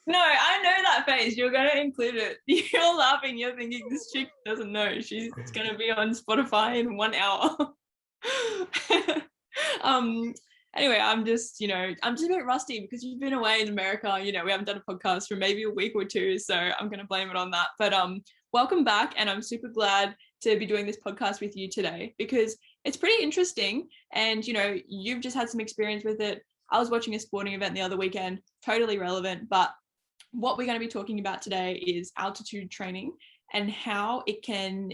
No, I know that face. You're going to include it. You're laughing. You're thinking this chick doesn't know. She's going to be on Spotify in 1 hour. um. Anyway, I'm just a bit rusty because you've been away in America. We haven't done a podcast for maybe a week or two, so I'm going to blame it on that. But welcome back, and I'm super glad to be doing this podcast with you today because it's pretty interesting. And you've just had some experience with it. I was watching a sporting event the other weekend, totally relevant. But what we're going to be talking about today is altitude training and how it can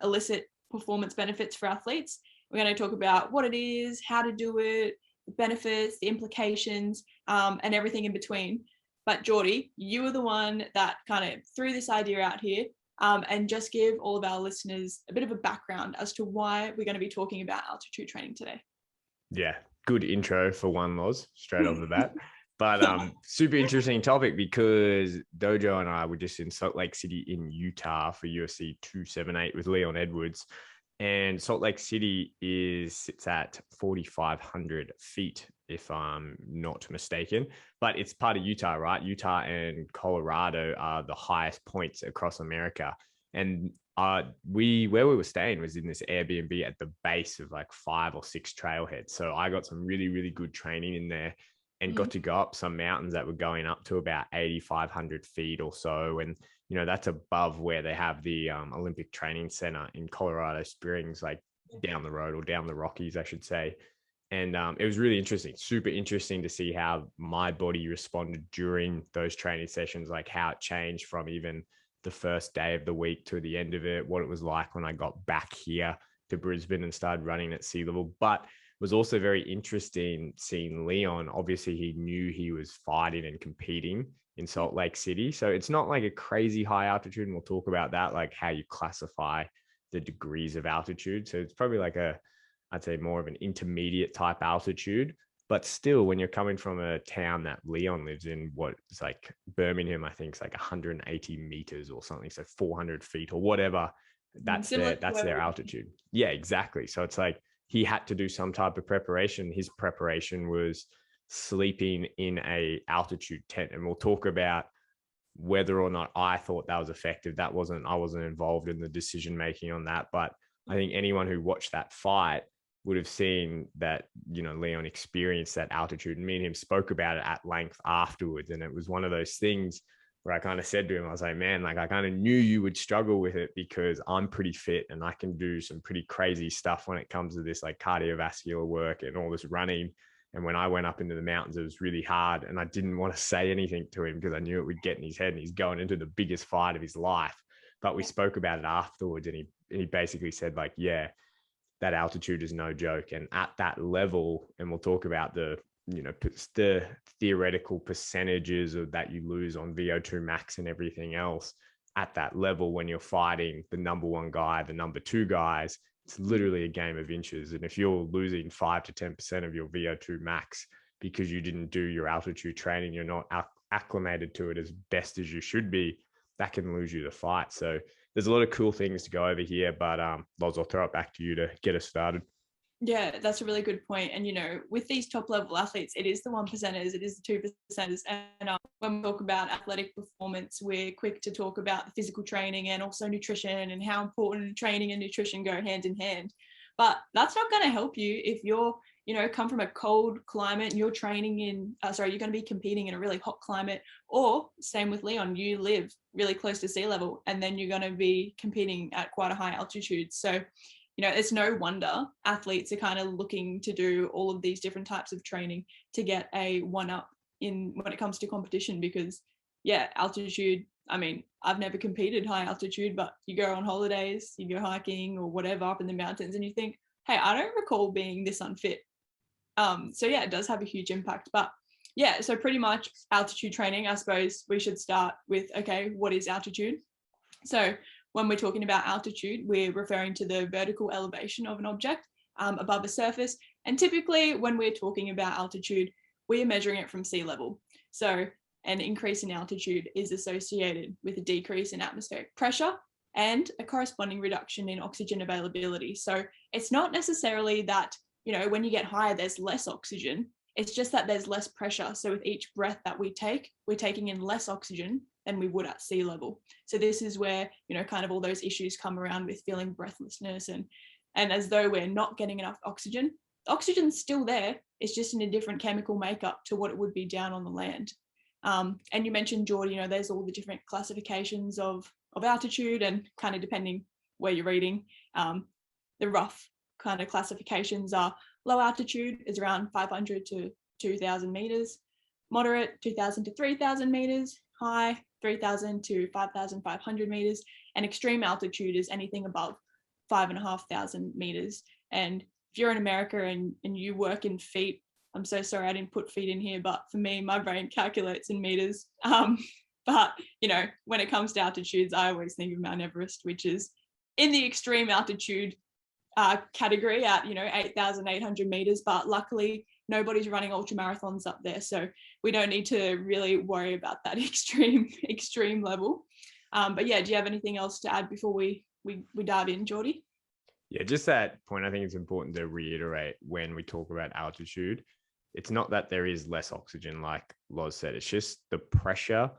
elicit performance benefits for athletes. We're going to talk about what it is, how to do it, the benefits, the implications, and everything in between. But Geordie, you were the one that kind of threw this idea out here, and just give all of our listeners a bit of a background as to why we're going to be talking about altitude training today. Yeah, good intro for one, Loz, straight off the bat. But super interesting topic because Dojo and I were just in Salt Lake City in Utah for UFC 278 with Leon Edwards. And Salt Lake City sits at 4,500 feet, if I'm not mistaken. But it's part of Utah, right? Utah and Colorado are the highest points across America. And where we were staying was in this Airbnb at the base of like 5 or 6 trailheads. So I got some really, really good training in there and got to go up some mountains that were going up to about 8,500 feet or so. And that's above where they have the Olympic Training Center in Colorado Springs, like down the road or down the Rockies, I should say. And it was really interesting, super interesting to see how my body responded during those training sessions, like how it changed from even the first day of the week to the end of it, what it was like when I got back here to Brisbane and started running at sea level. But it was also very interesting seeing Leon. Obviously, he knew he was fighting and competing in Salt Lake City. So it's not like a crazy high altitude. And we'll talk about that, like how you classify the degrees of altitude. So it's probably like I'd say more of an intermediate type altitude. But still, when you're coming from a town that Leon lives in, what's like Birmingham, I think it's like 180 meters or something. So 400 feet or whatever. That's their altitude. Yeah, exactly. So it's like he had to do some type of preparation. His preparation was sleeping in a altitude tent. And we'll talk about whether or not I thought that was effective. I wasn't involved in the decision making on that. But I think anyone who watched that fight would have seen that, Leon experienced that altitude, and me and him spoke about it at length afterwards. And it was one of those things where I kind of said to him, I was like, man, like I kind of knew you would struggle with it because I'm pretty fit and I can do some pretty crazy stuff when it comes to this like cardiovascular work and all this running. And when I went up into the mountains, it was really hard. And I didn't want to say anything to him because I knew it would get in his head and he's going into the biggest fight of his life. But we spoke about it afterwards, and he basically said like, yeah, that altitude is no joke. And at that level, and we'll talk about the theoretical percentages of that you lose on VO2 max and everything else at that level, when you're fighting the number one guy, the number two guys, it's literally a game of inches. And if you're losing 5 to 10% of your VO2 max because you didn't do your altitude training, you're not acclimated to it as best as you should be, that can lose you the fight. So there's a lot of cool things to go over here, but Loz, I'll throw it back to you to get us started. Yeah, that's a really good point. And, with these top level athletes, it is the 1%ers, it is the 2%ers. And when we talk about athletic performance, we're quick to talk about the physical training and also nutrition and how important training and nutrition go hand in hand. But that's not going to help you if you're, come from a cold climate and you're training you're going to be competing in a really hot climate, or same with Leon, you live really close to sea level and then you're going to be competing at quite a high altitude. So it's no wonder athletes are kind of looking to do all of these different types of training to get a one-up when it comes to competition because, yeah, altitude, I mean, I've never competed high altitude, but you go on holidays, you go hiking or whatever up in the mountains and you think, hey, I don't recall being this unfit. So, yeah, it does have a huge impact. But, yeah, so pretty much altitude training, I suppose we should start with, okay, what is altitude? So when we're talking about altitude, we're referring to the vertical elevation of an object above a surface. And typically when we're talking about altitude, we are measuring it from sea level. So an increase in altitude is associated with a decrease in atmospheric pressure and a corresponding reduction in oxygen availability. So it's not necessarily that, when you get higher, there's less oxygen. It's just that there's less pressure. So with each breath that we take, we're taking in less oxygen than we would at sea level. So this is where, kind of all those issues come around with feeling breathlessness and as though we're not getting enough oxygen. The oxygen's still there. It's just in a different chemical makeup to what it would be down on the land. And you mentioned, Geordie, there's all the different classifications of altitude, and kind of depending where you're reading, the rough kind of classifications are low altitude is around 500 to 2,000 meters, moderate 2,000 to 3,000 meters, high 3,000 to 5,500 meters, and extreme altitude is anything above 5,500 meters. And if you're in America and you work in feet, I'm so sorry I didn't put feet in here, but for me, my brain calculates in meters. But when it comes to altitudes, I always think of Mount Everest, which is in the extreme altitude category at 8,800 meters, but luckily nobody's running ultra marathons up there, so we don't need to really worry about that extreme level. But yeah, do you have anything else to add before we dive in, Geordie? Yeah, just that point. I think it's important to reiterate when we talk about altitude, it's not that there is less oxygen, like Loz said. It's just the pressure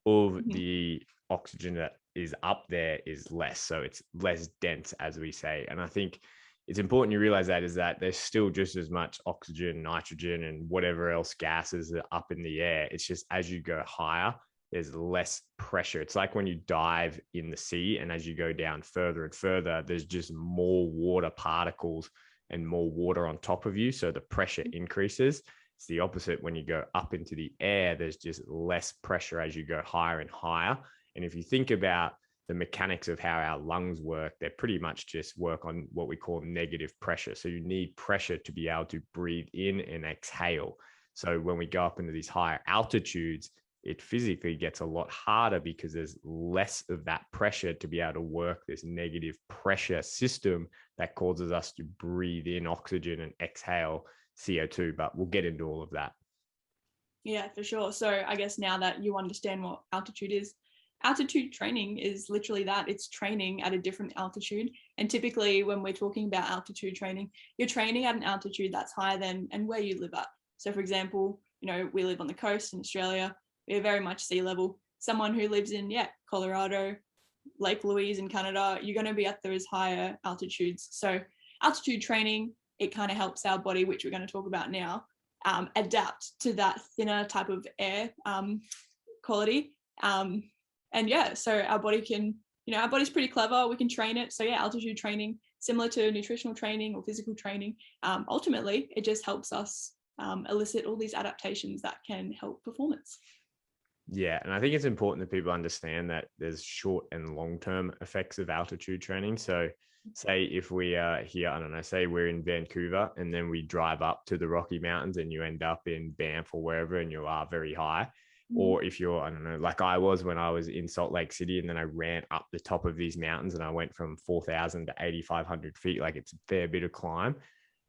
of the oxygen that is up there is less, so it's less dense, as we say. And I think it's important you realize that is that there's still just as much oxygen, nitrogen, and whatever else gases are up in the air. It's just as you go higher, there's less pressure. It's like when you dive in the sea, and as you go down further and further, there's just more water particles and more water on top of you, so the pressure increases. It's the opposite when you go up into the air. There's just less pressure as you go higher and higher. And if you think about the mechanics of how our lungs work, they pretty much just work on what we call negative pressure. So you need pressure to be able to breathe in and exhale. So when we go up into these higher altitudes, it physically gets a lot harder because there's less of that pressure to be able to work this negative pressure system that causes us to breathe in oxygen and exhale CO2. But we'll get into all of that. Yeah, for sure. So I guess now that you understand what altitude is, altitude training is literally that. It's training at a different altitude. And typically when we're talking about altitude training, you're training at an altitude that's higher than and where you live at. So for example, we live on the coast in Australia. We're very much sea level. Someone who lives in, Colorado, Lake Louise in Canada, you're going to be at those higher altitudes. So altitude training, it kind of helps our body, which we're going to talk about now, adapt to that thinner type of air quality. And yeah, so our body can, our body's pretty clever. We can train it. So yeah, altitude training, similar to nutritional training or physical training, ultimately, it just helps us elicit all these adaptations that can help performance. Yeah, and I think it's important that people understand that there's short and long-term effects of altitude training. So say if we are here, I don't know, say we're in Vancouver and then we drive up to the Rocky Mountains and you end up in Banff or wherever and you are very high. Or if you're, I don't know, like I was when I was in Salt Lake City and then I ran up the top of these mountains and I went from 4,000 to 8,500 feet, like it's a fair bit of climb.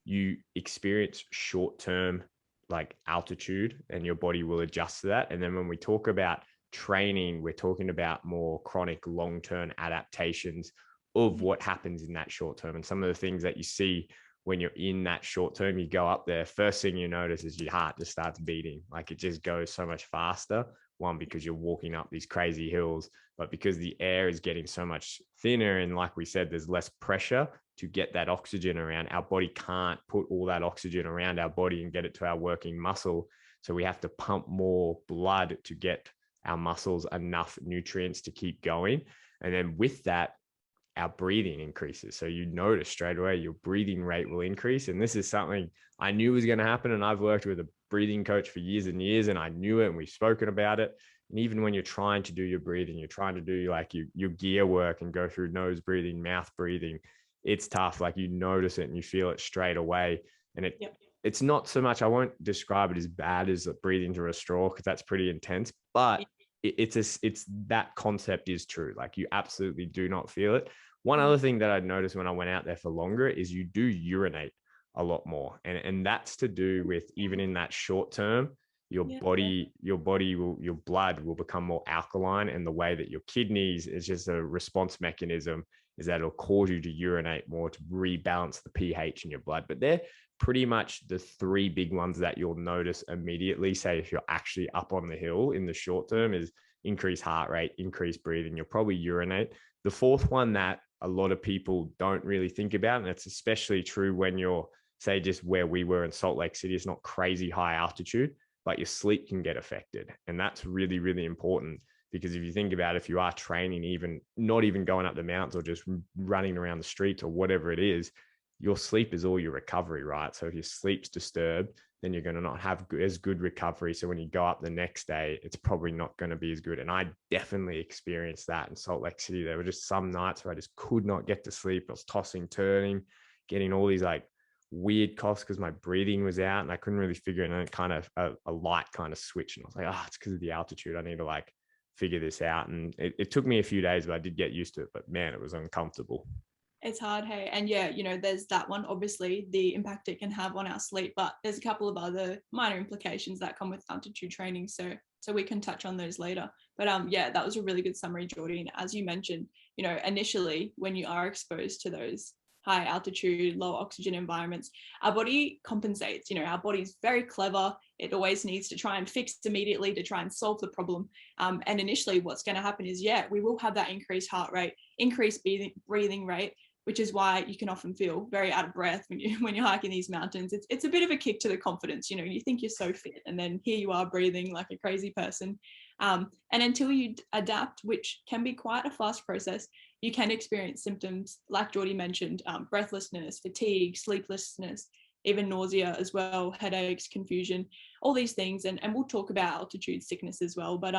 You experience short-term like altitude and your body will adjust to that. And then when we talk about training, we're talking about more chronic long-term adaptations of what happens in that short term. And some of the things that you see when you're in that short term, you go up there, first thing you notice is your heart just starts beating. Like it just goes so much faster. One, because you're walking up these crazy hills, but because the air is getting so much thinner. And like we said, there's less pressure to get that oxygen around. Our body can't put all that oxygen around our body and get it to our working muscle. So we have to pump more blood to get our muscles enough nutrients to keep going. And then with that, our breathing increases. So you notice straight away your breathing rate will increase. And this is something I knew was going to happen. And I've worked with a breathing coach for years and years, and I knew it and we've spoken about it. And even when you're trying to do your breathing, you're trying to do like your gear work and go through nose breathing, mouth breathing, it's tough. Like you notice it and you feel it straight away. And it's not so much, I won't describe it as bad as breathing through a straw because that's pretty intense, but it's that concept is true. Like you absolutely do not feel it. One other thing that I noticed when I went out there for longer is you do urinate a lot more. And that's to do with even in that short term, your blood will become more alkaline. And the way that your kidneys is just a response mechanism is that it'll cause you to urinate more to rebalance the pH in your blood. But they're pretty much the three big ones that you'll notice immediately, say if you're actually up on the hill in the short term, is increased heart rate, increased breathing. You'll probably urinate. The fourth one that a lot of people don't really think about, and it's especially true when you're, say, just where we were in Salt Lake City, it's not crazy high altitude, but your sleep can get affected. And that's really, really important, because if you think about it, if you are training, even not even going up the mountains or just running around the streets or whatever it is, your sleep is all your recovery, right? So if your sleep's disturbed, then you're going to not have as good recovery. So when you go up the next day, it's probably not going to be as good. And I definitely experienced that in Salt Lake City. There were just some nights where I just could not get to sleep. I was tossing, turning, getting all these like weird coughs because my breathing was out and I couldn't really figure it out. And kind of a light kind of switch. And I was like, it's because of the altitude. I need to like figure this out. And it took me a few days, but I did get used to it. But man, it was uncomfortable. It's hard, hey. And yeah, there's that one, obviously, the impact it can have on our sleep, but there's a couple of other minor implications that come with altitude training. So we can touch on those later. But yeah, that was a really good summary, Geordie. And as you mentioned, initially when you are exposed to those high altitude, low oxygen environments, our body compensates. Our body's very clever. It always needs to try and fix immediately to try and solve the problem. And initially what's going to happen is, we will have that increased heart rate, increased breathing rate, which is why you can often feel very out of breath when you're hiking these mountains. It's a bit of a kick to the confidence. You think you're so fit, and then here you are breathing like a crazy person. And until you adapt, which can be quite a fast process, you can experience symptoms like Geordie mentioned, breathlessness, fatigue, sleeplessness, even nausea as well, headaches, confusion, all these things. And we'll talk about altitude sickness as well. But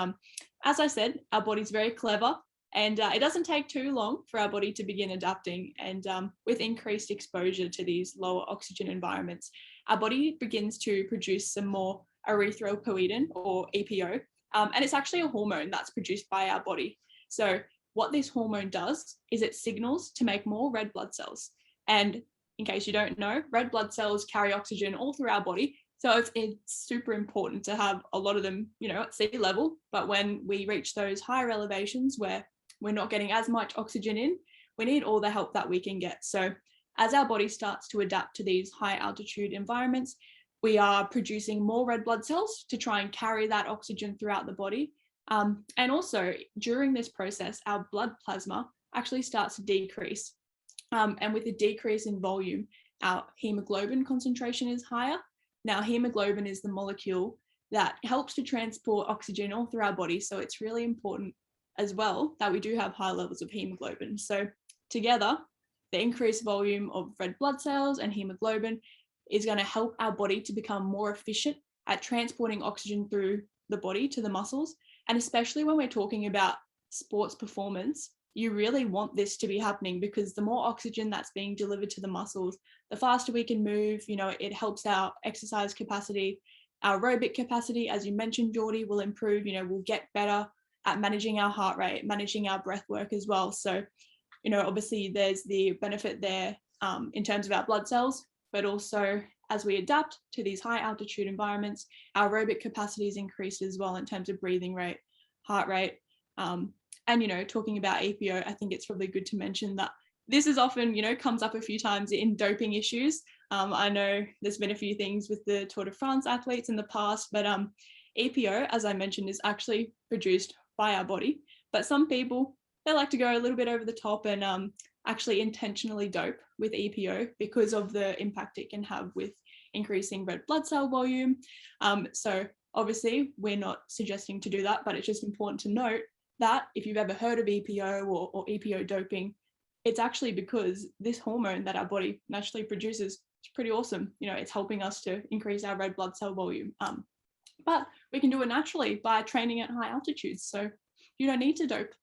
as I said, our body's very clever. And it doesn't take too long for our body to begin adapting. And with increased exposure to these lower oxygen environments, our body begins to produce some more erythropoietin, or EPO. And it's actually a hormone that's produced by our body. So what this hormone does is it signals to make more red blood cells. And in case you don't know, red blood cells carry oxygen all through our body. So it's super important to have a lot of them, at sea level. But when we reach those higher elevations where we're not getting as much oxygen in, we need all the help that we can get. So as our body starts to adapt to these high altitude environments, we are producing more red blood cells to try and carry that oxygen throughout the body. And also during this process, our blood plasma actually starts to decrease. And with a decrease in volume, our hemoglobin concentration is higher. Now, hemoglobin is the molecule that helps to transport oxygen all through our body. So it's really important as well that we do have high levels of hemoglobin. So together, the increased volume of red blood cells and hemoglobin is going to help our body to become more efficient at transporting oxygen through the body to the muscles. And especially when we're talking about sports performance, you really want this to be happening, because the more oxygen that's being delivered to the muscles, the faster we can move. It helps our exercise capacity, our aerobic capacity, as you mentioned, Geordie, will improve. We'll get better at managing our heart rate, managing our breath work as well. So, obviously there's the benefit there in terms of our blood cells, but also as we adapt to these high altitude environments, our aerobic capacity is increased as well in terms of breathing rate, heart rate. And, talking about EPO, I think it's probably good to mention that this is often, comes up a few times in doping issues. I know there's been a few things with the Tour de France athletes in the past, but EPO, as I mentioned, is actually produced by our body. But some people, they like to go a little bit over the top and actually intentionally dope with EPO because of the impact it can have with increasing red blood cell volume. So obviously we're not suggesting to do that, but it's just important to note that if you've ever heard of EPO or EPO doping, it's actually because this hormone that our body naturally produces is pretty awesome. It's helping us to increase our red blood cell volume. But we can do it naturally by training at high altitudes. So you don't need to dope.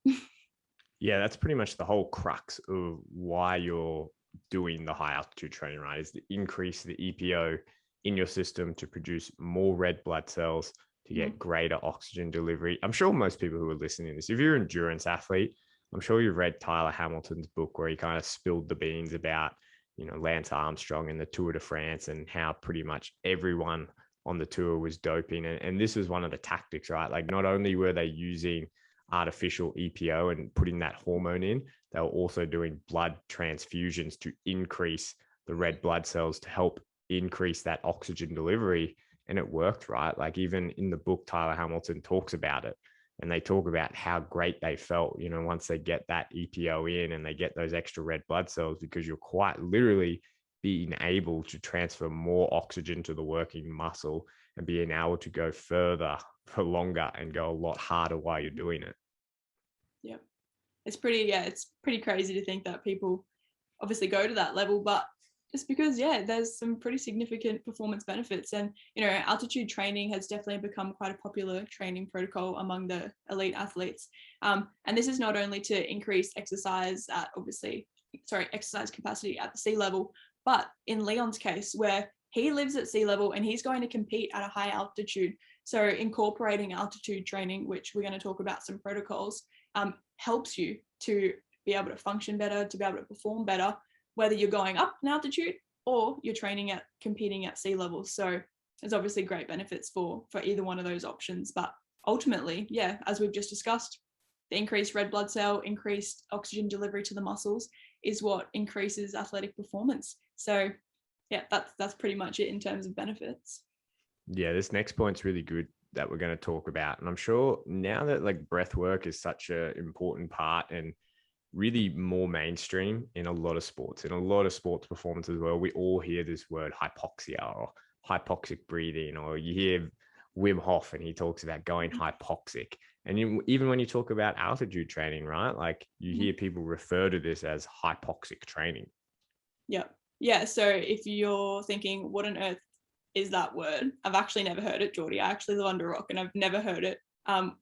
Yeah, that's pretty much the whole crux of why you're doing the high altitude training, right? Is to increase the EPO in your system to produce more red blood cells to get greater oxygen delivery. I'm sure most people who are listening to this, if you're an endurance athlete, I'm sure you've read Tyler Hamilton's book where he kind of spilled the beans about, Lance Armstrong and the Tour de France and how pretty much everyone on the tour was doping. And this was one of the tactics, right? Like not only were they using artificial EPO and putting that hormone in, they were also doing blood transfusions to increase the red blood cells to help increase that oxygen delivery. And it worked, right? Like even in the book, Tyler Hamilton talks about it, and they talk about how great they felt, once they get that EPO in and they get those extra red blood cells, because you're quite literally being able to transfer more oxygen to the working muscle and being able to go further for longer and go a lot harder while you're doing it. Yep. It's pretty crazy to think that people obviously go to that level, but just because, there's some pretty significant performance benefits. And, altitude training has definitely become quite a popular training protocol among the elite athletes. And this is not only to increase exercise capacity at the sea level, but in Leon's case, where he lives at sea level and he's going to compete at a high altitude. So incorporating altitude training, which we're going to talk about some protocols, helps you to be able to function better, to be able to perform better, whether you're going up in altitude or you're competing at sea level. So there's obviously great benefits for either one of those options. But ultimately, as we've just discussed, the increased red blood cell, increased oxygen delivery to the muscles is what increases athletic performance. So that's pretty much it in terms of benefits. Yeah, this next point's really good that we're going to talk about. And I'm sure now that like breath work is such an important part and really more mainstream in a lot of sports performance as well, we all hear this word hypoxia or hypoxic breathing, or you hear Wim Hof and he talks about going hypoxic. And even when you talk about altitude training, right? Like you hear people refer to this as hypoxic training. Yep. Yeah. So if you're thinking, what on earth is that word? I've actually never heard it, Geordie. I actually live under a rock and I've never heard it.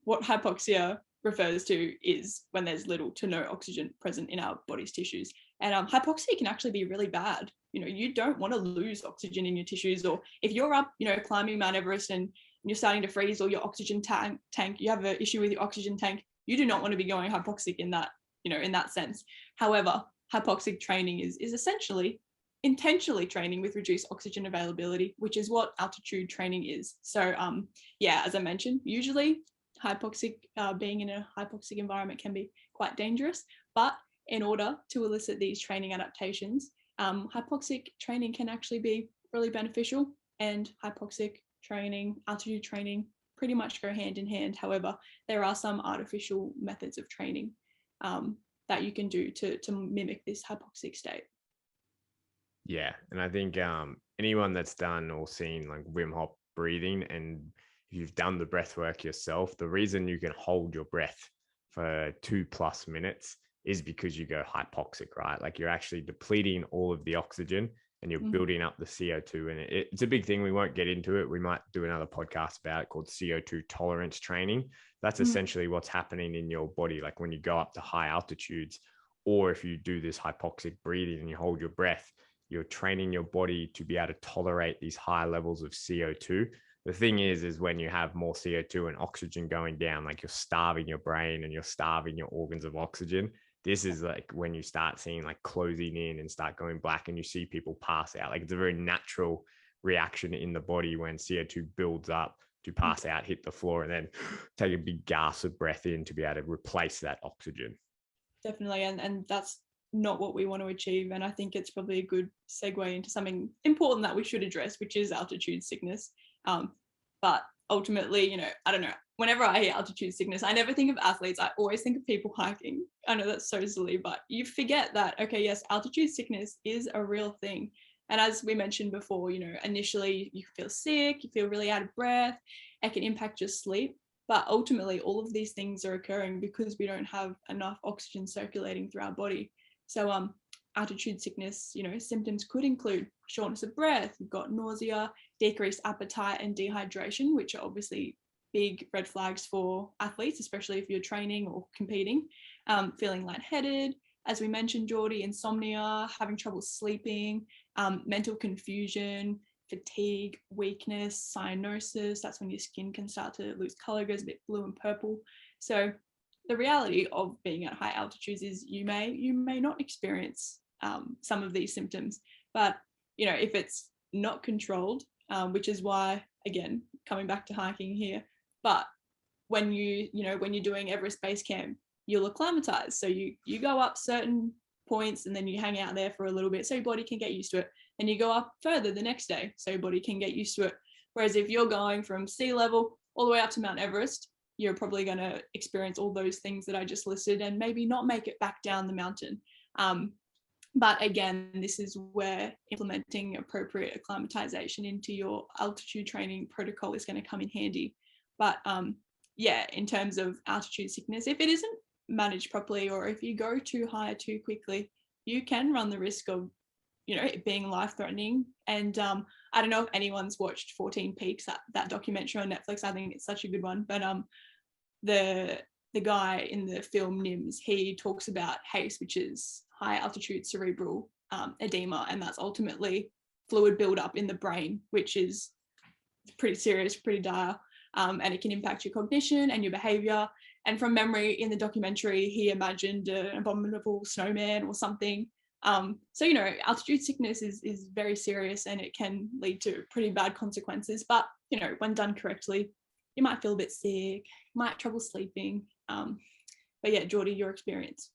What hypoxia refers to is when there's little to no oxygen present in our body's tissues. And hypoxia can actually be really bad. You don't want to lose oxygen in your tissues, or if you're up, climbing Mount Everest and you're starting to freeze, or your oxygen tank, you have an issue with your oxygen tank, you do not want to be going hypoxic in that sense. However, hypoxic training is essentially intentionally training with reduced oxygen availability, which is what altitude training is. So as I mentioned, usually being in a hypoxic environment can be quite dangerous, but in order to elicit these training adaptations, hypoxic training can actually be really beneficial, and hypoxic training, altitude training pretty much go hand in hand. However, there are some artificial methods of training that you can do to mimic this hypoxic state. Yeah. And I think anyone that's done or seen like Wim Hof breathing, and if you've done the breath work yourself, the reason you can hold your breath for 2+ minutes is because you go hypoxic, right? Like you're actually depleting all of the oxygen and you're building up the CO2. And it's a big thing. We won't get into it. We might do another podcast about it called Co2 Tolerance Training. That's essentially what's happening in your body. Like when you go up to high altitudes, or if you do this hypoxic breathing and you hold your breath, you're training your body to be able to tolerate these high levels of CO2. The thing is when you have more CO2 and oxygen going down, like you're starving your brain and you're starving your organs of oxygen. This is like when you start seeing like closing in and start going black, and you see people pass out. Like it's a very natural reaction in the body when CO2 builds up to pass out, hit the floor, and then take a big gasp of breath in to be able to replace that oxygen. Definitely. And that's not what we want to achieve. And I think it's probably a good segue into something important that we should address, which is altitude sickness. But ultimately, I don't know, whenever I hear altitude sickness, I never think of athletes. I always think of people hiking. I know that's so silly, but you forget that, okay, yes, altitude sickness is a real thing. And as we mentioned before, initially you feel sick, you feel really out of breath, it can impact your sleep. But ultimately, all of these things are occurring because we don't have enough oxygen circulating through our body. So altitude sickness, symptoms could include shortness of breath, you've got nausea, decreased appetite and dehydration, which are obviously big red flags for athletes, especially if you're training or competing. Feeling lightheaded, as we mentioned, Geordie, insomnia, having trouble sleeping, mental confusion, fatigue, weakness, cyanosis. That's when your skin can start to lose color, goes a bit blue and purple. So the reality of being at high altitudes is you may not experience some of these symptoms, but if it's not controlled, which is why, again, coming back to hiking here, but when when you're doing Everest Base Camp, you'll acclimatize. So you go up certain points and then you hang out there for a little bit so your body can get used to it. and you go up further the next day so your body can get used to it. Whereas if you're going from sea level all the way up to Mount Everest, you're probably going to experience all those things that I just listed and maybe not make it back down the mountain. But again, this is where implementing appropriate acclimatization into your altitude training protocol is going to come in handy. But yeah, in terms of altitude sickness, if it isn't managed properly, or if you go too high too quickly, you can run the risk of, you know, it being life-threatening. And I don't know if anyone's watched 14 Peaks, that documentary on Netflix. I think it's such a good one. But the guy in the film NIMS, he talks about HACE, which is high altitude cerebral edema, and that's ultimately fluid buildup in the brain, which is pretty serious, pretty dire, and it can impact your cognition and your behavior. And from memory, in the documentary, he imagined an abominable snowman or something. So, you know, altitude sickness is very serious, and it can lead to pretty bad consequences. But, you know, when done correctly, you might feel a bit sick, you might have trouble sleeping. But yeah, Geordie, your experience.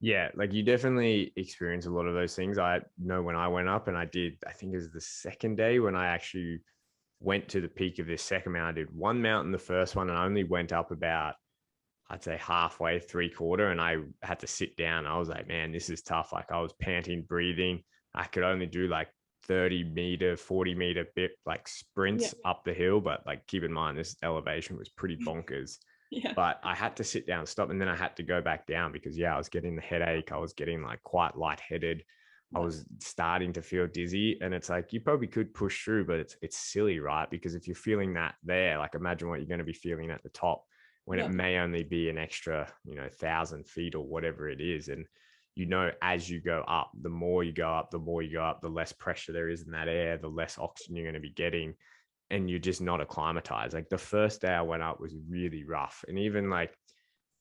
Yeah, like you definitely experience a lot of those things. I know when I went up, and I think it was the second day when I actually went to the peak of this second mountain. I did one mountain, the first one, and I only went up about, I'd say halfway, 3/4, and I had to sit down. I was like, man, this is tough. Like I was panting, breathing. I could only do like 30-meter, 40-meter bit like sprints up the hill. But like, keep in mind, this elevation was pretty bonkers. But I had to sit down, stop, and then I had to go back down because, I was getting the headache. I was getting like quite lightheaded. I was starting to feel dizzy, and it's like, you probably could push through, but it's silly, right? Because if you're feeling that there, like imagine what you're going to be feeling at the top when it may only be an extra, 1,000 feet or whatever it is. And, as you go up, the more you go up, the less pressure there is in that air, the less oxygen you're going to be getting. And you're just not acclimatized. Like the first day I went up was really rough. And even like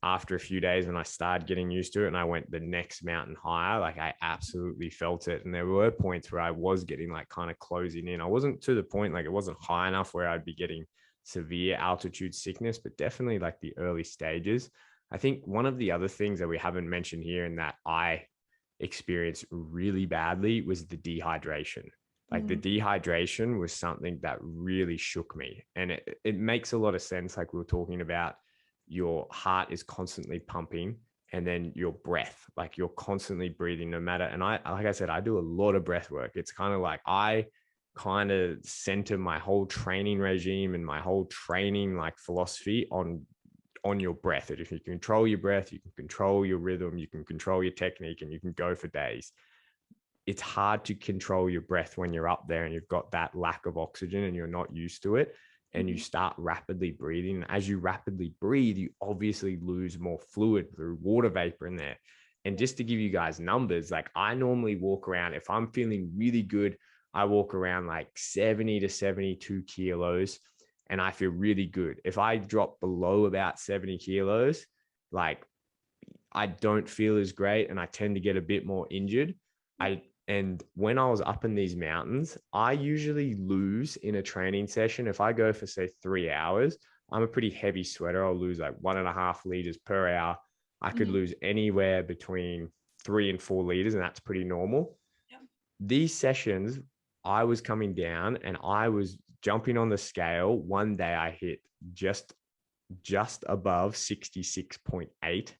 after a few days when I started getting used to it and I went the next mountain higher, like I absolutely felt it. And there were points where I was getting like kind of closing in. I wasn't to the point, like it wasn't high enough where I'd be getting severe altitude sickness, but definitely like the early stages. I think one of the other things that we haven't mentioned here and that I experienced really badly was the dehydration. Like the dehydration was something that really shook me. And it makes a lot of sense. Like we were talking about, your heart is constantly pumping, and then your breath, like you're constantly breathing no matter. And like I said, I do a lot of breath work. It's kind of like I kind of center my whole training regime and my whole training like philosophy on your breath. And if you control your breath, you can control your rhythm, you can control your technique, and you can go for days. It's hard to control your breath when you're up there and you've got that lack of oxygen and you're not used to it, and you start rapidly breathing. As you rapidly breathe, you obviously lose more fluid through water vapor in there. And just to give you guys numbers, like I normally walk around, if I'm feeling really good, I walk around like 70 to 72 kilos and I feel really good. If I drop below about 70 kilos, like I don't feel as great and I tend to get a bit more injured. And when I was up in these mountains, I usually lose in a training session. If I go for say 3 hours, I'm a pretty heavy sweater. I'll lose like 1.5 liters per hour. I could lose anywhere between 3 and 4 liters, and that's pretty normal. These sessions, I was coming down and I was jumping on the scale. One day I hit just above 66.8.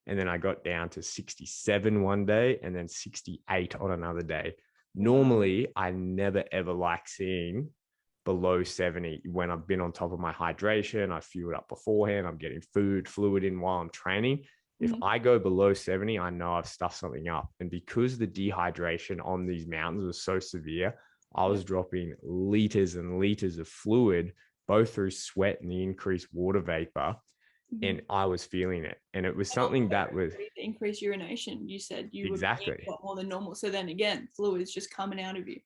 And then I got down to 67 one day and then 68 on another day. Normally, I never, ever like seeing below 70 when I've been on top of my hydration. I fueled up beforehand. I'm getting fluid in while I'm training. If I go below 70, I know I've stuffed something up. And because the dehydration on these mountains was so severe, I was dropping liters and liters of fluid, both through sweat and the increased water vapor. And I was feeling it. And it was something that was increased urination. You said you exactly were a lot more than normal. So then again, fluid's just coming out of you.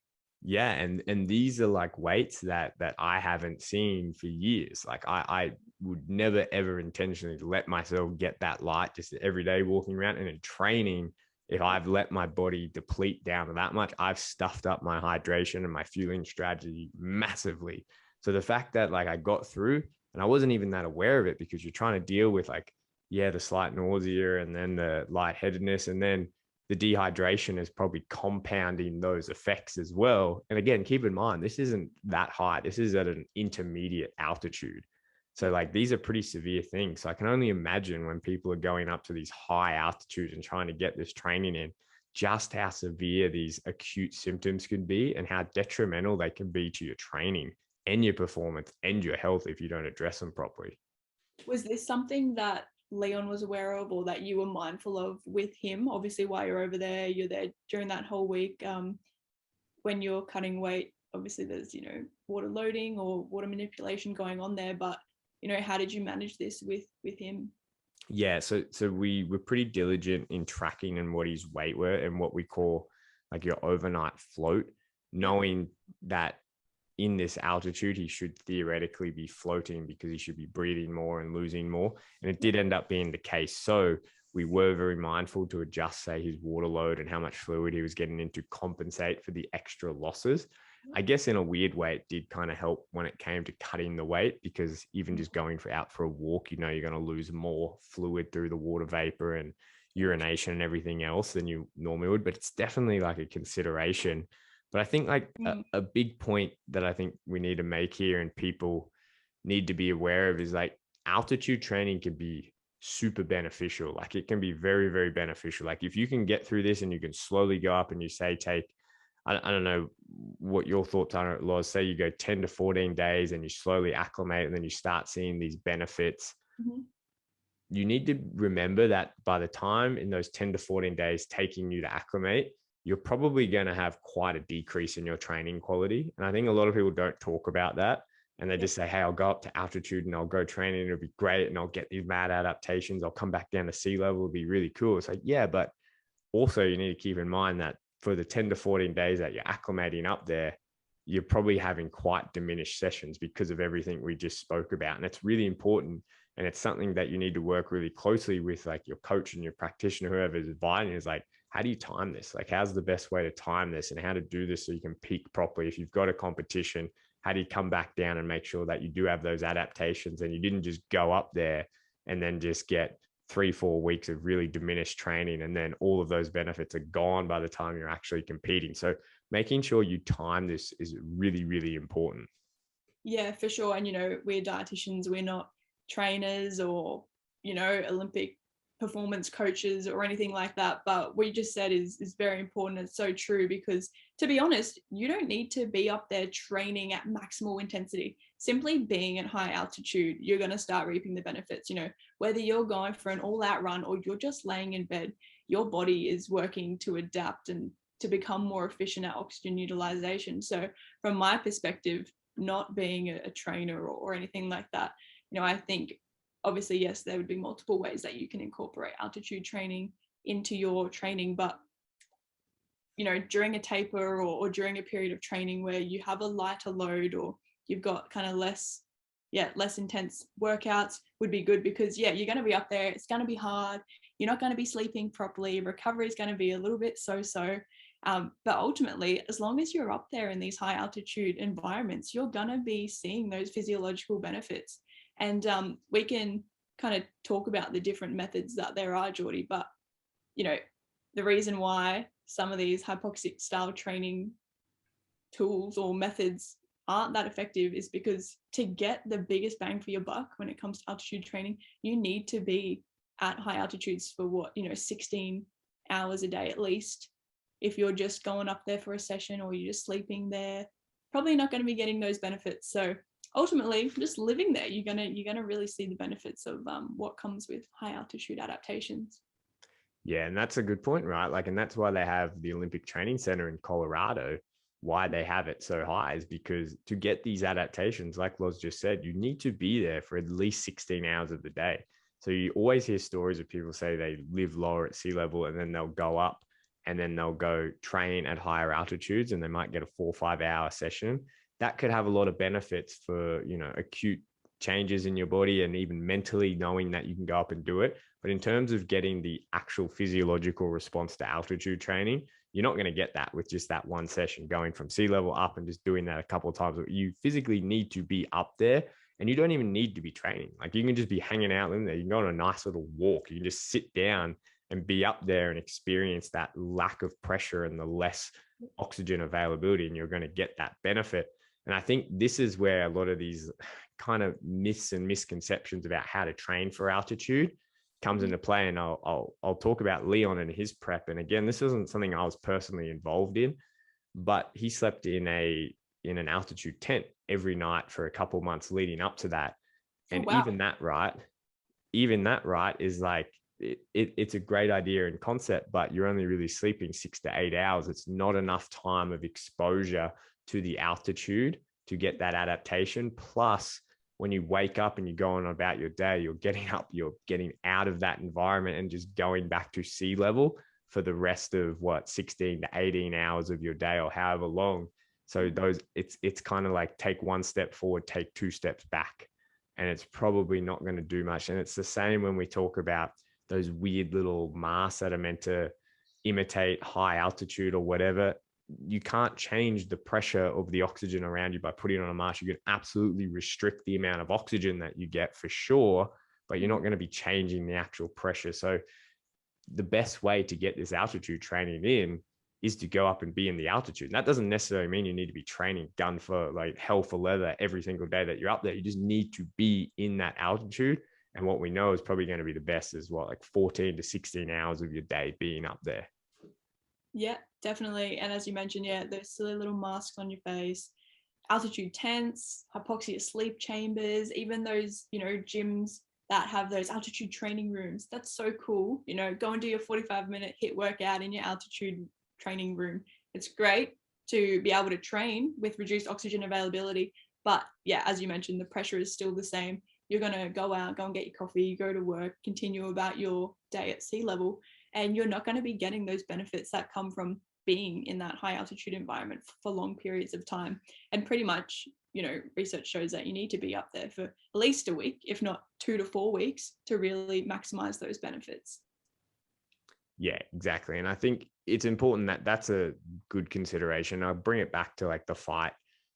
Yeah. And these are like weights that I haven't seen for years. Like I would never, ever intentionally let myself get that light just every day walking around. And in training, if I've let my body deplete down to that much, I've stuffed up my hydration and my fueling strategy massively. So the fact that like I got through, and I wasn't even that aware of it because you're trying to deal with like, the slight nausea and then the lightheadedness and then the dehydration is probably compounding those effects as well. And again, keep in mind, this isn't that high. This is at an intermediate altitude. So like these are pretty severe things. So I can only imagine when people are going up to these high altitudes and trying to get this training in, just how severe these acute symptoms can be and how detrimental they can be to your training and your performance and your health if you don't address them properly. Was this something that Leon was aware of or that you were mindful of with him? Obviously, while you're over there, you're there during that whole week. When you're cutting weight, obviously there's, water loading or water manipulation going on there, but, how did you manage this with him? Yeah, so we were pretty diligent in tracking and what his weight were and what we call like your overnight float, knowing that in this altitude, he should theoretically be floating because he should be breathing more and losing more. And it did end up being the case. So we were very mindful to adjust, say, his water load and how much fluid he was getting in to compensate for the extra losses. I guess in a weird way, it did kind of help when it came to cutting the weight, because even just going out for a walk, you're going to lose more fluid through the water vapor and urination and everything else than you normally would. But it's definitely like a consideration. But I think like a big point that I think we need to make here and people need to be aware of is like altitude training can be super beneficial. Like it can be very, very beneficial. Like if you can get through this and you can slowly go up and you say, I don't know what your thoughts are, Laws, say you go 10 to 14 days and you slowly acclimate and then you start seeing these benefits. Mm-hmm. You need to remember that by the time in those 10 to 14 days taking you to acclimate, you're probably going to have quite a decrease in your training quality. And I think a lot of people don't talk about that. And they just say, hey, I'll go up to altitude and I'll go training. It'll be great. And I'll get these mad adaptations. I'll come back down to sea level. It'll be really cool. It's like, yeah, but also you need to keep in mind that for the 10 to 14 days that you're acclimating up there, you're probably having quite diminished sessions because of everything we just spoke about. And it's really important. And it's something that you need to work really closely with like your coach and your practitioner, whoever is advising, is like, how do you time this? Like, how's the best way to time this and how to do this so you can peak properly? If you've got a competition, how do you come back down and make sure that you do have those adaptations and you didn't just go up there and then just get 3-4 weeks of really diminished training and then all of those benefits are gone by the time you're actually competing. So making sure you time this is really, really important. Yeah, for sure. And, we're dietitians, we're not trainers or, Olympic performance coaches or anything like that. But what you just said is very important. It's so true because, to be honest, you don't need to be up there training at maximal intensity. Simply being at high altitude, you're going to start reaping the benefits. Whether you're going for an all-out run or you're just laying in bed, your body is working to adapt and to become more efficient at oxygen utilization. So from my perspective, not being a trainer or anything like that, I think obviously, yes, there would be multiple ways that you can incorporate altitude training into your training, but during a taper or during a period of training where you have a lighter load or you've got kind of less intense workouts would be good because you're going to be up there, it's going to be hard, you're not going to be sleeping properly, recovery is going to be a little bit so. But ultimately, as long as you're up there in these high altitude environments, you're going to be seeing those physiological benefits. And we can kind of talk about the different methods that there are, Geordie, but, the reason why some of these hypoxic style training tools or methods aren't that effective is because to get the biggest bang for your buck when it comes to altitude training, you need to be at high altitudes for 16 hours a day at least. If you're just going up there for a session or you're just sleeping there, probably not going to be getting those benefits. So ultimately, just living there, you're gonna really see the benefits of what comes with high altitude adaptations. Yeah, and that's a good point, right? Like, and that's why they have the Olympic Training Center in Colorado. Why they have it so high is because to get these adaptations, like Loz just said, you need to be there for at least 16 hours of the day. So you always hear stories of people say they live lower at sea level and then they'll go up and then they'll go train at higher altitudes and they might get a 4 or 5 hour session. That could have a lot of benefits for, acute changes in your body and even mentally knowing that you can go up and do it. But in terms of getting the actual physiological response to altitude training, you're not going to get that with just that one session going from sea level up and just doing that a couple of times. You physically need to be up there and you don't even need to be training. Like you can just be hanging out in there. You can go on a nice little walk. You can just sit down and be up there and experience that lack of pressure and the less oxygen availability, and you're going to get that benefit. And I think this is where a lot of these kind of myths and misconceptions about how to train for altitude comes into play. And I'll talk about Leon and his prep. And again, this isn't something I was personally involved in, but he slept in an altitude tent every night for a couple of months leading up to that. And wow. even that right is like, it's a great idea and concept, but you're only really sleeping 6 to 8 hours. It's not enough time of exposure to the altitude to get that adaptation. Plus, when you wake up and you're going about your day, you're getting up, you're getting out of that environment and just going back to sea level for the rest of 16 to 18 hours of your day or however long. So it's kind of like take one step forward, take 2 steps back, and it's probably not going to do much. And it's the same when we talk about those weird little masks that are meant to imitate high altitude or whatever. You can't change the pressure of the oxygen around you by putting on a mask. You can absolutely restrict the amount of oxygen that you get for sure, but you're not going to be changing the actual pressure. So the best way to get this altitude training in is to go up and be in the altitude. And that doesn't necessarily mean you need to be training gun for like hell for leather every single day that you're up there. You just need to be in that altitude. And what we know is probably going to be the best is like 14 to 16 hours of your day being up there. Yeah, definitely. And as you mentioned, yeah, those silly little masks on your face, altitude tents, hypoxia sleep chambers, even those, gyms that have those altitude training rooms. That's so cool. Go and do your 45-minute HIIT workout in your altitude training room. It's great to be able to train with reduced oxygen availability. But yeah, as you mentioned, the pressure is still the same. You're going to go out, go and get your coffee, go to work, continue about your day at sea level, and you're not going to be getting those benefits that come from being in that high altitude environment for long periods of time. And pretty much, research shows that you need to be up there for at least a week, if not 2 to 4 weeks, to really maximize those benefits. Yeah, exactly. And I think it's important that that's a good consideration. I'll bring it back to like the fight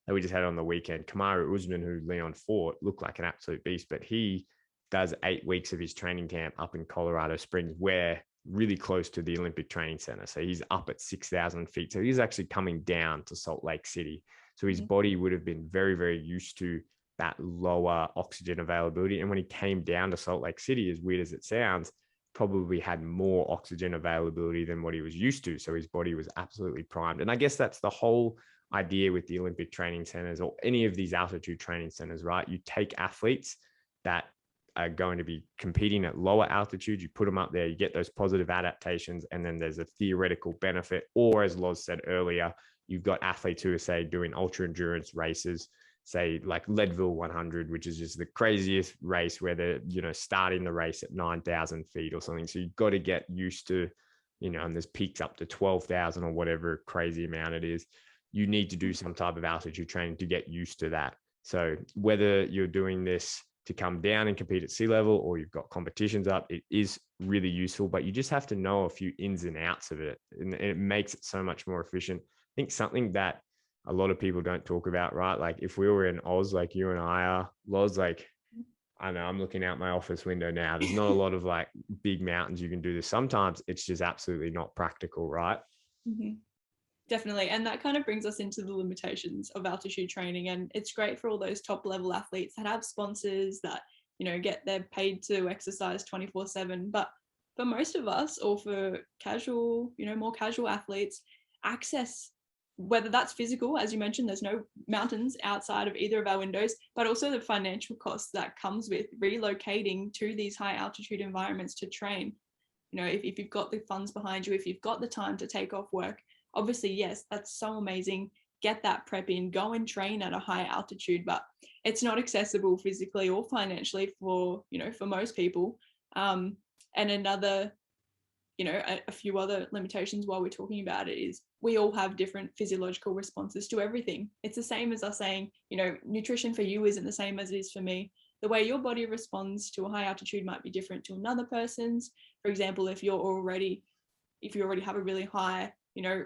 that we just had on the weekend. Kamaru Usman, who Leon fought, looked like an absolute beast, but he does 8 weeks of his training camp up in Colorado Springs, where really close to the Olympic Training Center. So he's up at 6,000 feet. So he's actually coming down to Salt Lake City. So his body would have been very, very used to that lower oxygen availability. And when he came down to Salt Lake City, as weird as it sounds, probably had more oxygen availability than what he was used to. So his body was absolutely primed. And I guess that's the whole idea with the Olympic training centers or any of these altitude training centers, right? You take athletes that are going to be competing at lower altitude, you put them up there, you get those positive adaptations, and then there's a theoretical benefit. Or as Loz said earlier, you've got athletes who are, say, doing ultra endurance races, say like Leadville 100, which is just the craziest race where they're, starting the race at 9,000 feet or something. So you've got to get used to, and there's peaks up to 12,000 or whatever crazy amount it is. You need to do some type of altitude training to get used to that. So whether you're doing this to come down and compete at sea level or you've got competitions up, it is really useful, but you just have to know a few ins and outs of it. And it makes it so much more efficient. I think something that a lot of people don't talk about, right? Like if we were in Oz, like you and I are, Loz, like, I know I'm looking out my office window now. There's not a lot of like big mountains you can do this. Sometimes it's just absolutely not practical, right? Mm-hmm. Definitely. And that kind of brings us into the limitations of altitude training. And it's great for all those top level athletes that have sponsors that, they're paid to exercise 24/7. But for most of us, or for casual, more casual athletes, access, whether that's physical, as you mentioned, there's no mountains outside of either of our windows, but also the financial costs that comes with relocating to these high altitude environments to train. If you've got the funds behind you, if you've got the time to take off work, obviously, yes, that's so amazing. Get that prep in, go and train at a high altitude, but it's not accessible physically or financially for most people. And another, a few other limitations while we're talking about it is we all have different physiological responses to everything. It's the same as us saying, nutrition for you isn't the same as it is for me. The way your body responds to a high altitude might be different to another person's. For example, if you already have a really high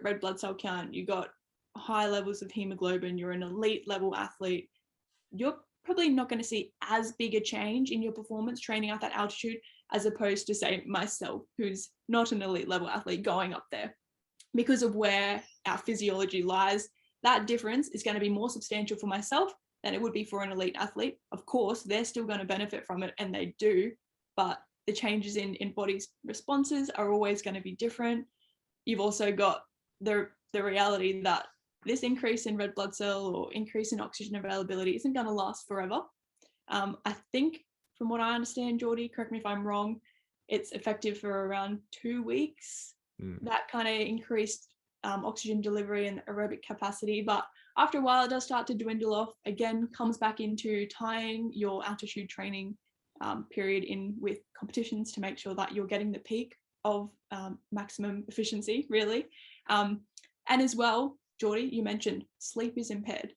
red blood cell count, you got high levels of hemoglobin, you're an elite level athlete, you're probably not going to see as big a change in your performance training at that altitude as opposed to, say, myself, who's not an elite level athlete going up there. Because of where our physiology lies, that difference is going to be more substantial for myself than it would be for an elite athlete. Of course, they're still going to benefit from it, and they do, but the changes in body's responses are always going to be different. You've also got the reality that this increase in red blood cell or increase in oxygen availability isn't going to last forever. I think, from what I understand, Geordie, correct me if I'm wrong, it's effective for around 2 weeks, that kind of increased oxygen delivery and aerobic capacity. But after a while, it does start to dwindle off. Again, comes back into tying your altitude training period in with competitions to make sure that you're getting the peak of maximum efficiency, really. And as well, Geordie, you mentioned sleep is impaired.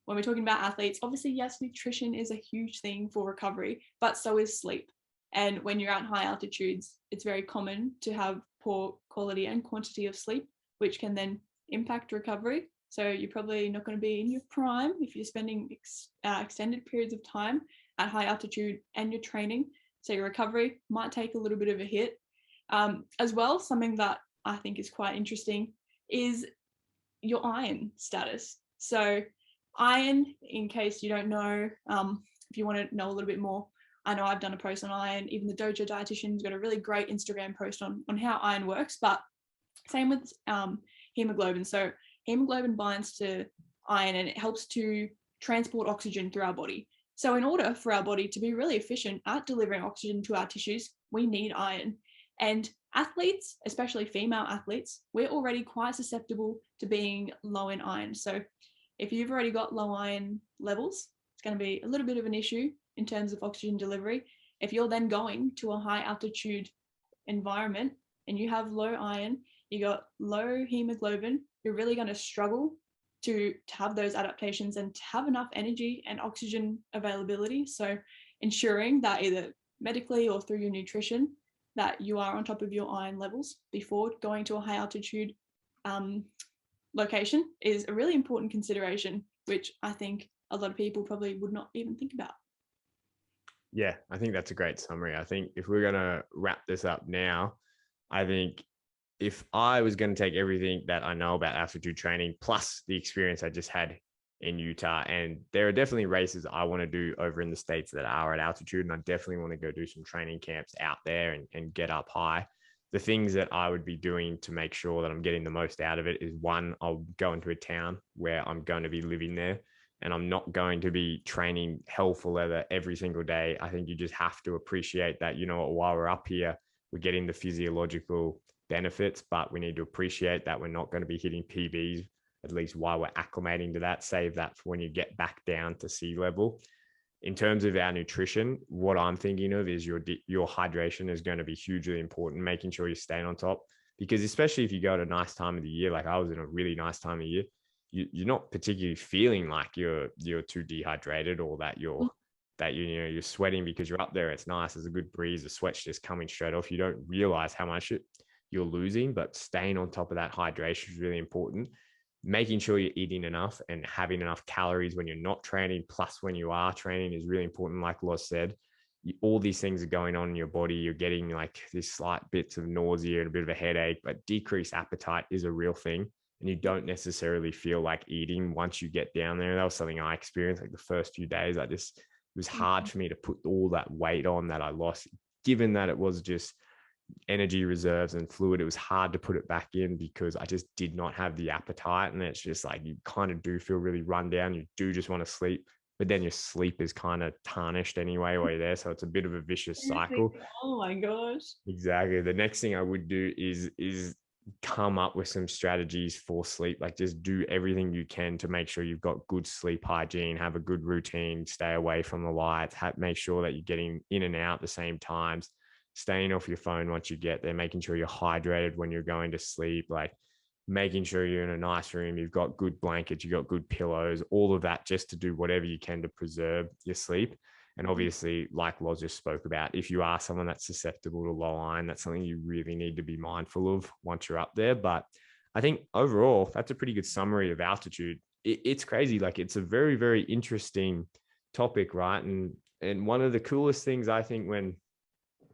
When we're talking about athletes, obviously, yes, nutrition is a huge thing for recovery, but so is sleep. And when you're at high altitudes, it's very common to have poor quality and quantity of sleep, which can then impact recovery. So you're probably not going to be in your prime if you're spending extended periods of time at high altitude and you're training. So your recovery might take a little bit of a hit. As well, something that I think is quite interesting is your iron status. So iron, in case you don't know, if you want to know a little bit more, I know I've done a post on iron. Even the Dojo Dietitian's got a really great Instagram post on how iron works, but same with hemoglobin. So hemoglobin binds to iron and it helps to transport oxygen through our body. So in order for our body to be really efficient at delivering oxygen to our tissues, we need iron. And athletes, especially female athletes, we're already quite susceptible to being low in iron. So if you've already got low iron levels, it's going to be a little bit of an issue in terms of oxygen delivery. If you're then going to a high altitude environment and you have low iron, you got low hemoglobin, you're really going to struggle to have those adaptations and to have enough energy and oxygen availability. So ensuring that either medically or through your nutrition, that you are on top of your iron levels before going to a high altitude location is a really important consideration, which I think a lot of people probably would not even think about. Yeah, I think that's a great summary. I think if we're going to wrap this up now, I think if I was going to take everything that I know about altitude training plus the experience I just had in Utah, and there are definitely races I want to do over in the States that are at altitude, and I definitely want to go do some training camps out there and get up high. The things that I would be doing to make sure that I'm getting the most out of it is, one, I'll go into a town where I'm going to be living there and I'm not going to be training hell for leather every single day. I think you just have to appreciate that, you know, while we're up here, we're getting the physiological benefits, but we need to appreciate that we're not going to be hitting PBs, at least while we're acclimating to that. Save that for when you get back down to sea level. In terms of our nutrition, what I'm thinking of is your hydration is going to be hugely important, making sure you're staying on top, because especially if you go at a nice time of the year, like I was in a really nice time of year, you're not particularly feeling like you're too dehydrated or that you're sweating because you're up there. It's nice. There's a good breeze. The sweat's just coming straight off. You don't realize how much you're losing, but staying on top of that hydration is really important. Making sure you're eating enough and having enough calories when you're not training, plus when you are training, is really important. Like Loz said, all these things are going on in your body. You're getting like these slight bits of nausea and a bit of a headache, but decreased appetite is a real thing. And you don't necessarily feel like eating once you get down there. That was something I experienced like the first few days. It was hard for me to put all that weight on that I lost, given that it was just energy reserves and fluid. It was hard to put it back in because I just did not have the appetite. And it's just like, you kind of do feel really run down. You do just want to sleep, but then your sleep is kind of tarnished anyway while you're there. So it's a bit of a vicious cycle. Oh my gosh. Exactly. The next thing I would do is come up with some strategies for sleep. Like just do everything you can to make sure you've got good sleep hygiene, have a good routine, stay away from the lights, make sure that you're getting in and out at the same times, staying off your phone once you get there, making sure you're hydrated when you're going to sleep, like making sure you're in a nice room, you've got good blankets, you've got good pillows, all of that, just to do whatever you can to preserve your sleep. And obviously, like Loz just spoke about, if you are someone that's susceptible to low iron, that's something you really need to be mindful of once you're up there. But I think overall, that's a pretty good summary of altitude. It's crazy. Like it's a very, very interesting topic, right? And one of the coolest things I think when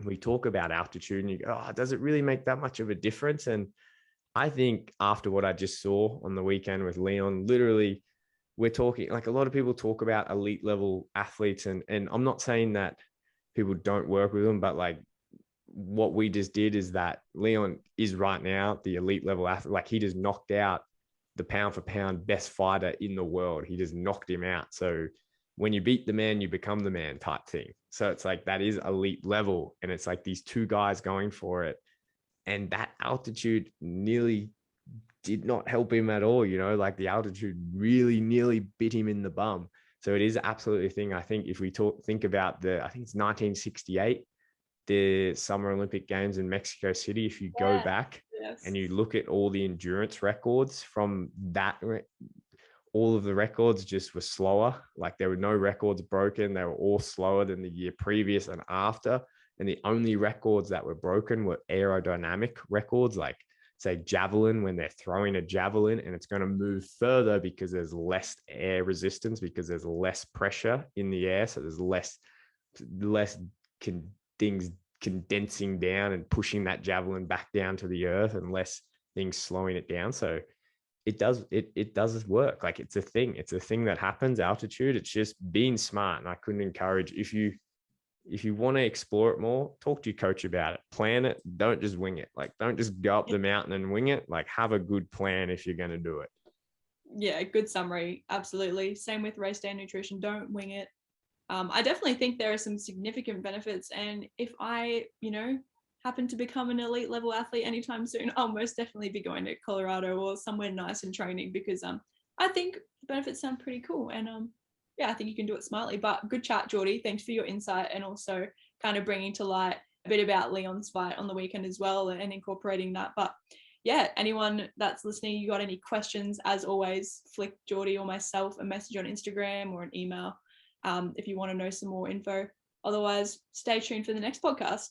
we talk about altitude and you go, oh, does it really make that much of a difference? And I think after what I just saw on the weekend with Leon, literally, we're talking, like, a lot of people talk about elite level athletes, and I'm not saying that people don't work with them, but like what we just did is that Leon is right now the elite level athlete. Like, he just knocked out the pound for pound best fighter in the world. He just knocked him out. So when you beat the man, you become the man type thing. So it's like, that is elite level. And it's like these two guys going for it. And that altitude nearly did not help him at all. You know, like the altitude really nearly bit him in the bum. So it is absolutely a thing. I think if we think about I think it's 1968, the Summer Olympic Games in Mexico City. If you go back and you look at all the endurance records from that, all of the records just were slower. Like, there were no records broken. They were all slower than the year previous and after. And the only records that were broken were aerodynamic records, like, say, javelin, when they're throwing a javelin and it's going to move further because there's less air resistance, because there's less pressure in the air. So there's less things condensing down and pushing that javelin back down to the earth, and less things slowing it down. So it does work. Like, it's a thing that happens. Altitude, it's just being smart. And I couldn't encourage, if you want to explore it more, talk to your coach about it, plan it. Don't just wing it. Like, don't just go up the mountain and wing it. Like, have a good plan if you're going to do it. Yeah, good summary. Absolutely. Same with race day nutrition. Don't wing it. I definitely think there are some significant benefits. And if I, happen to become an elite level athlete anytime soon, I'll most definitely be going to Colorado or somewhere nice and training, because I think the benefits sound pretty cool. And I think you can do it smartly. But good chat, Geordie. Thanks for your insight, and also kind of bringing to light a bit about Leon's fight on the weekend as well, and incorporating that. But yeah, anyone that's listening, you got any questions, as always, flick Geordie or myself a message on Instagram or an email if you want to know some more info. Otherwise, stay tuned for the next podcast.